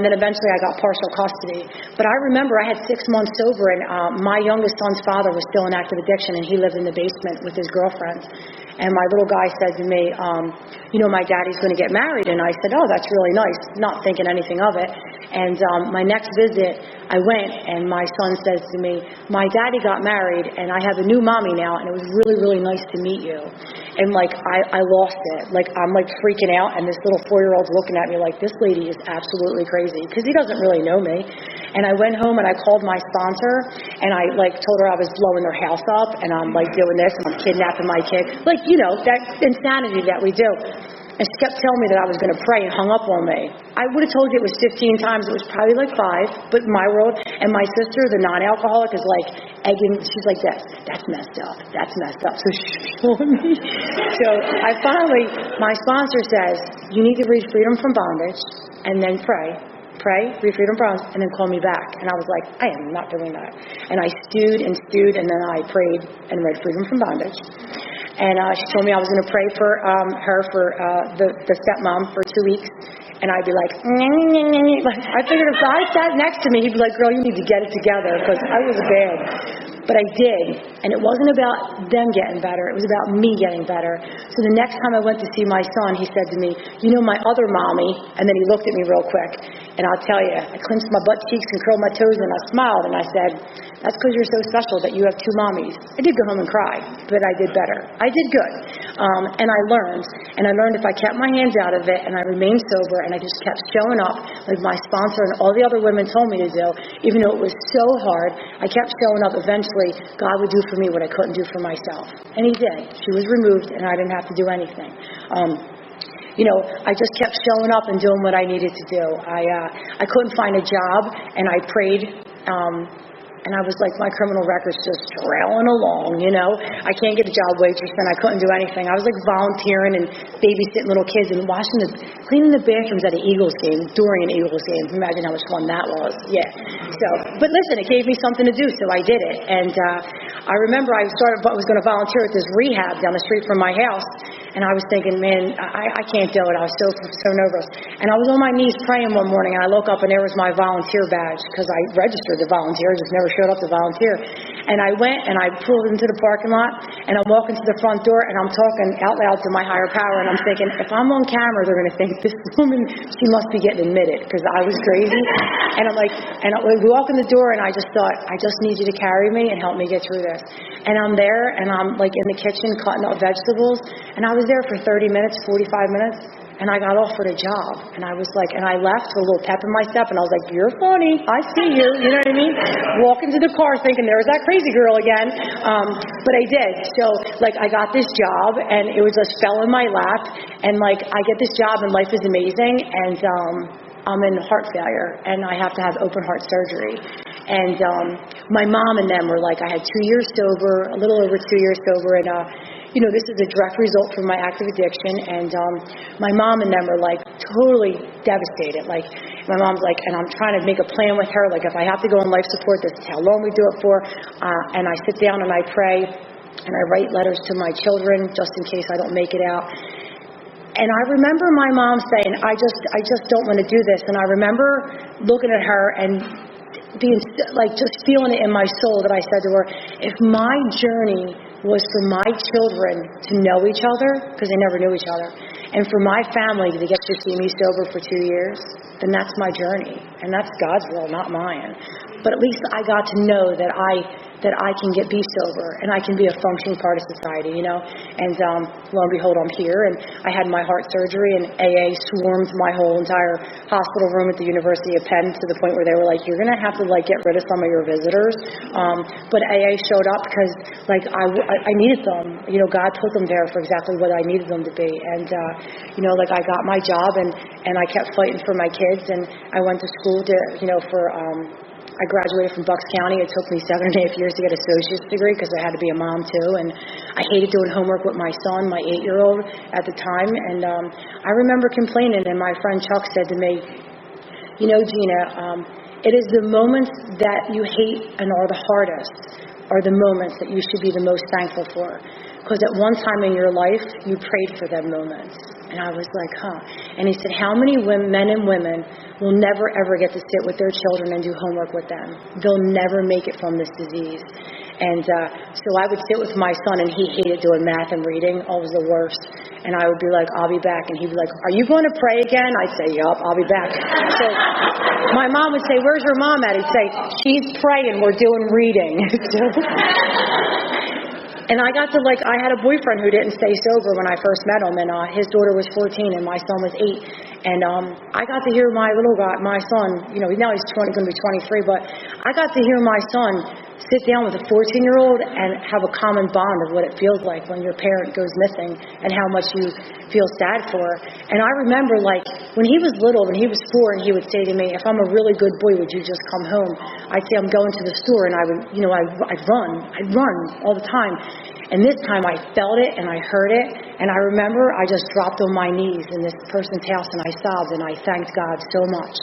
then eventually I got partial custody. But I remember I had 6 months sober, and my youngest son's father was still in active addiction, and he lived in the basement with his girlfriend. And my little guy said to me, my daddy's going to get married. And I said, oh, that's really nice, not thinking anything of it. And my next visit, I went, and my son says to me, my daddy got married, and I have a new mommy now, and it was really, really nice to meet you. And like, I lost it. Like, I'm like freaking out, and this little 4-year-old's looking at me like, this lady is absolutely crazy, because he doesn't really know me. And I went home and I called my sponsor, and I like told her I was blowing their house up, and I'm like doing this, and I'm kidnapping my kid. Like, you know, that insanity that we do. And she kept telling me that I was going to pray and hung up on me. I would have told you it was 15 times. It was probably like 5, but in my world. And my sister, the non-alcoholic, is like egging. She's like this. That's messed up. That's messed up. So she's showing me. So I finally, my sponsor says, you need to read Freedom from Bondage and then pray, read Freedom from Bondage, and then call me back. And I was like, I am not doing that. And I stewed, and then I prayed and read Freedom from Bondage. And she told me I was going to pray for her, for the stepmom, for 2 weeks. And I'd be like, I figured if God sat next to me, he'd be like, girl, you need to get it together, because I was bad. But I did. And it wasn't about them getting better. It was about me getting better. So the next time I went to see my son, he said to me, you know my other mommy? And then he looked at me real quick. And I'll tell you, I clenched my butt cheeks and curled my toes, and I smiled, and I said, that's because you're so special that you have 2 mommies. I did go home and cry, but I did better. I did good. And I learned. And I learned if I kept my hands out of it and I remained sober and I just kept showing up like my sponsor and all the other women told me to do, even though it was so hard, I kept showing up. Eventually, God would do for me what I couldn't do for myself. And he did. She was removed, and I didn't have to do anything. You know, I just kept showing up and doing what I needed to do. I couldn't find a job, and I prayed. And I was like, my criminal record's just trailing along, you know. I can't get a job waitressing. I couldn't do anything. I was like volunteering and babysitting little kids and cleaning the bathrooms at an Eagles game, during an Eagles game. Imagine how much fun that was. Yeah. So, but listen, it gave me something to do, so I did it. And I remember I was going to volunteer at this rehab down the street from my house. And I was thinking, man, I can't do it. I was so nervous. And I was on my knees praying one morning, and I look up, and there was my volunteer badge, because I registered to volunteer, just never showed up to volunteer. And I went, and I pulled into the parking lot, and I'm walking to the front door, and I'm talking out loud to my higher power, and I'm thinking, if I'm on camera, they're going to think, this woman, she must be getting admitted, because I was crazy. And I'm like, and we walk in the door, and I just thought, I just need you to carry me and help me get through this. And I'm there, and I'm like in the kitchen cutting up vegetables, and I was there for 30 minutes, 45 minutes, and I got offered a job. And I was like, and I left with a little pep in my step, and I was like, you're funny, I see you, you know what I mean? Walk into the car thinking, there's that crazy girl again. But I did. So, like, I got this job, and it was just fell in my lap, and like, I get this job, and life is amazing, and I'm in heart failure, and I have to have open heart surgery. And my mom and them were like, I had 2 years sober, a little over 2 years sober, and you know, this is a direct result from my active addiction. And my mom and them were like totally devastated. Like, my mom's like, and I'm trying to make a plan with her. Like, if I have to go on life support, this is how long we do it for. And I sit down and I pray, and I write letters to my children just in case I don't make it out. And I remember my mom saying, I just don't want to do this. And I remember looking at her and being like, just feeling it in my soul that I said to her, if my journey was for my children to know each other, because they never knew each other, and for my family to get to see me sober for 2 years, then that's my journey. And that's God's will, not mine. But at least I got to know that I can be sober, and I can be a functioning part of society, you know. And lo and behold, I'm here, and I had my heart surgery, and AA swarmed my whole entire hospital room at the University of Penn to the point where they were like, you're going to have to like get rid of some of your visitors. But AA showed up because like I needed them. You know, God put them there for exactly what I needed them to be. And you know, like I got my job, and I kept fighting for my kids, and I went to school to, you know, I graduated from Bucks County. It took me 7.5 years to get an associate's degree because I had to be a mom too. And I hated doing homework with my son, my 8-year-old at the time. And I remember complaining, and my friend Chuck said to me, you know, Gina, it is the moments that you hate and are the hardest are the moments that you should be the most thankful for. Because at one time in your life, you prayed for them moments. And I was like, And he said, how many men and women will never, ever get to sit with their children and do homework with them? They'll never make it from this disease. And so I would sit with my son, and he hated doing math and reading. Oh, it was the worst. And I would be like, I'll be back. And he'd be like, are you going to pray again? I'd say, yup, I'll be back. So my mom would say, where's your mom at? He'd say, she's praying, we're doing reading. And I got to, I had a boyfriend who didn't stay sober when I first met him, and his daughter was 14 and my son was 8. And I got to hear my little guy, my son, now he's going to be 23, but I got to hear my son sit down with a 14-year-old and have a common bond of what it feels like when your parent goes missing and how much you feel sad for. And I remember, when he was little, when he was 4, and he would say to me, if I'm a really good boy, would you just come home? I'd say, I'm going to the store, and I would, I'd run all the time. And this time I felt it and I heard it, and I remember I just dropped on my knees in this person's house and I sobbed and I thanked God so much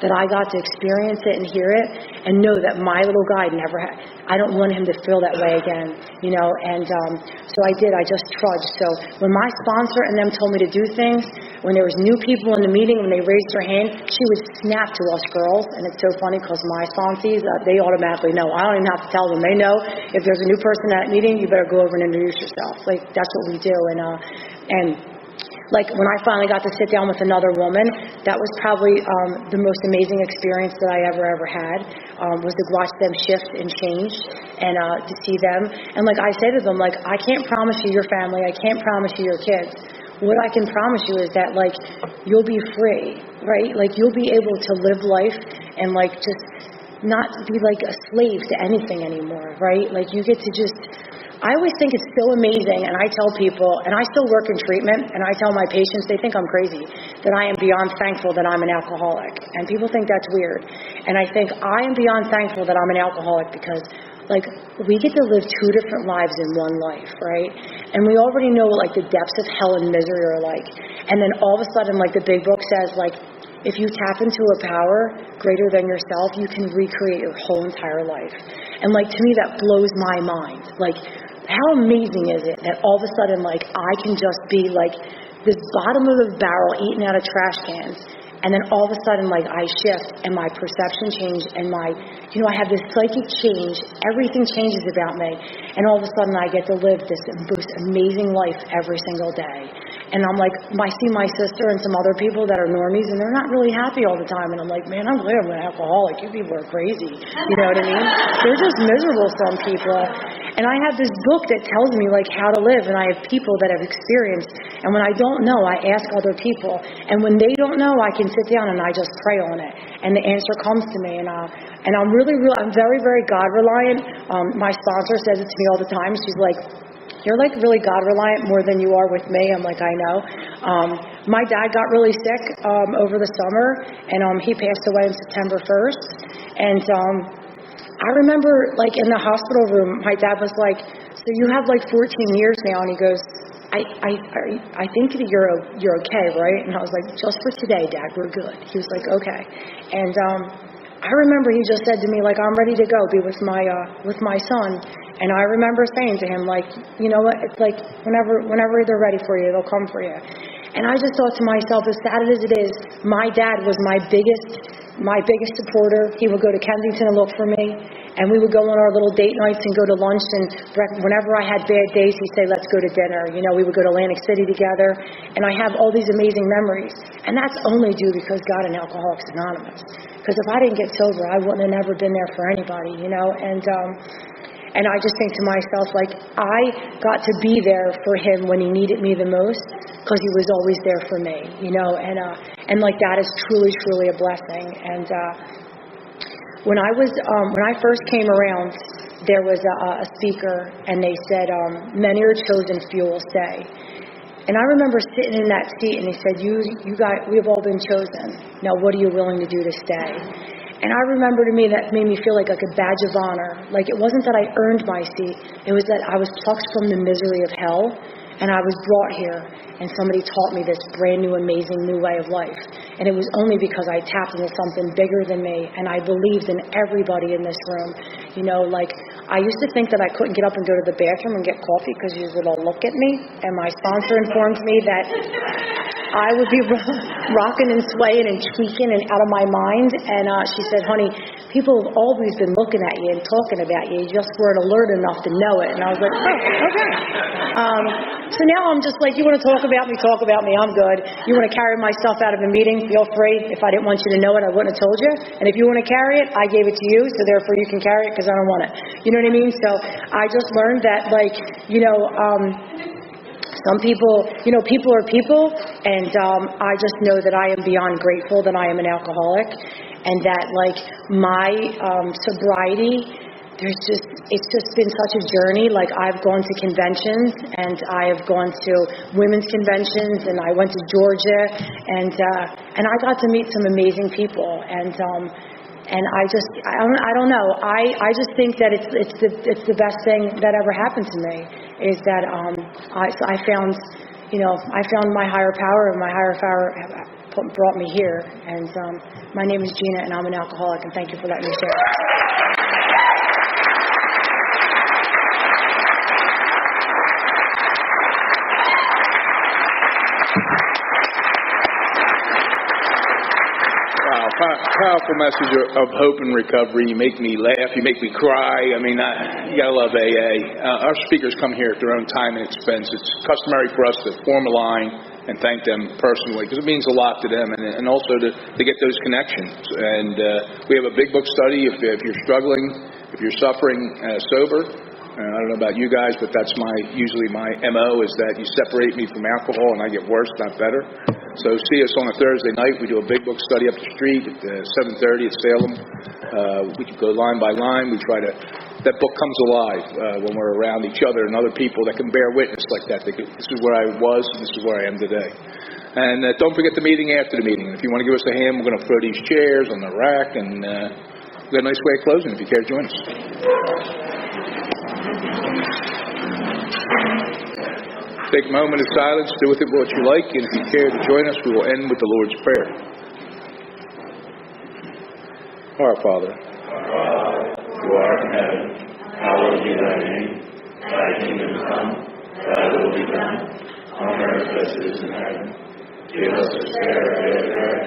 that I got to experience it and hear it and know that my little guy never had. I don't want him to feel that way again, and so I did. I just trudged. So when my sponsor and them told me to do things, when there was new people in the meeting, when they raised their hand, she would snap to us girls, and it's so funny because my sponsees, they automatically know. I don't even have to tell them. They know if there's a new person at a meeting, you better go over and introduce yourself. That's what we do, and when I finally got to sit down with another woman, that was probably the most amazing experience that I ever had, was to watch them shift and change and to see them. And I say to them, I can't promise you your family, I can't promise you your kids. What I can promise you is that, you'll be free, right? You'll be able to live life and, just not be, a slave to anything anymore, right? You get to just... I always think it's so amazing, and I tell people, and I still work in treatment, and I tell my patients, they think I'm crazy, that I am beyond thankful that I'm an alcoholic. And people think that's weird. And I think I am beyond thankful that I'm an alcoholic because, we get to live 2 different lives in one life, right? And we already know what, the depths of hell and misery are like. And then all of a sudden, the big book says, if you tap into a power greater than yourself, you can recreate your whole entire life. And, to me, that blows my mind. How amazing is it that all of a sudden, I can just be, this bottom of the barrel eating out of trash cans, and then all of a sudden, I shift, and my perception changed, and I have this psychic change, everything changes about me, and all of a sudden I get to live this amazing life every single day. And I'm I see my sister and some other people that are normies, and they're not really happy all the time, and I'm man, I'm glad I'm an alcoholic. You people are crazy. You know what I mean? They're just miserable, some people. And I have this book that tells me, how to live, and I have people that have experienced, and when I don't know, I ask other people, and when they don't know, I can sit down and I just pray on it, and the answer comes to me, and I'm I'm very, very God-reliant. My sponsor says it to me all the time. She's you're really God-reliant more than you are with me. I'm I know. My dad got really sick over the summer, and he passed away on September 1st, and I remember, in the hospital room, my dad was so you have 14 years now, and he goes, I think that you're okay, right? And I was just for today, Dad, we're good. He was okay. And I remember he just said to me, I'm ready to go be with my son. And I remember saying to him, you know what, it's whenever they're ready for you, they'll come for you. And I just thought to myself, as sad as it is, my dad was my biggest supporter. He would go to Kensington and look for me, and we would go on our little date nights and go to lunch, and whenever I had bad days, he'd say, let's go to dinner. We would go to Atlantic City together, and I have all these amazing memories. And that's only due because God and Alcoholics Anonymous. Because if I didn't get sober, I wouldn't have never been there for anybody, and I just think to myself, I got to be there for him when he needed me the most, because he was always there for me, and that is truly, truly a blessing. And when I first came around, there was a speaker, and they said, many are chosen, few will stay. And I remember sitting in that seat, and he said, you guys, we've all been chosen. Now, what are you willing to do to stay? And I remember, to me, that made me feel like a badge of honor. It wasn't that I earned my seat. It was that I was plucked from the misery of hell, and I was brought here, and somebody taught me this brand new, amazing new way of life. And it was only because I tapped into something bigger than me, and I believed in everybody in this room. I used to think that I couldn't get up and go to the bathroom and get coffee because you would all look at me, and my sponsor informed me that I would be rocking and swaying and tweaking and out of my mind. And she said, honey, people have always been looking at you and talking about you. You just weren't alert enough to know it. And I was like, oh, okay. So now I'm just like, you want to talk about me, I'm good. You want to carry my stuff out of a meeting, feel free. If I didn't want you to know it, I wouldn't have told you. And if you want to carry it, I gave it to you, so therefore you can carry it because I don't want it. You know what I mean? So I just learned that, like, some people, people are people, and I just know that I am beyond grateful that I am an alcoholic, and that, like, my sobriety, it's just been such a journey. Like, I've gone to conventions, and I have gone to women's conventions, and I went to Georgia, and I got to meet some amazing people, and I don't know. I just think that it's the best thing that ever happened to me, is that I found my higher power, and my higher power brought me here. And my name is Gina, and I'm an alcoholic, and thank you for letting me share. Powerful message of hope and recovery. You make me laugh. You make me cry. I mean, you gotta love AA. Our speakers come here at their own time and expense. It's customary for us to form a line and thank them personally, because it means a lot to them, and also to get those connections. And we have a big book study. If you're struggling, if you're suffering sober, I don't know about you guys, but that's usually my MO, is that you separate me from alcohol and I get worse, not better. So see us on a Thursday night. We do a big book study up the street at 7:30 at Salem. We can go line by line. We try to, that book comes alive when we're around each other and other people that can bear witness like that. This is where I was, and this is where I am today. And don't forget the meeting after the meeting. If you want to give us a hand, we're going to throw these chairs on the rack, and we've got a nice way of closing if you care to join us. Take a moment of silence, do with it what you like, and if you care to join us, we will end with the Lord's Prayer. Our Father, who art in heaven, hallowed be thy name. Thy kingdom come, thy will be done, on earth as it is in heaven. Give us this day our daily bread,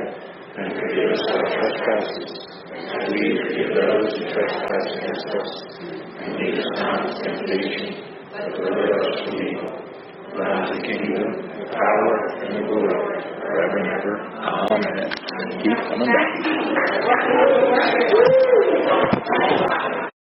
and forgive us our trespasses, as we forgive those who trespass against us. And lead us not into temptation, but deliver us from evil. Thine is the kingdom, the power, and the glory, forever and ever. Amen. Keep coming back.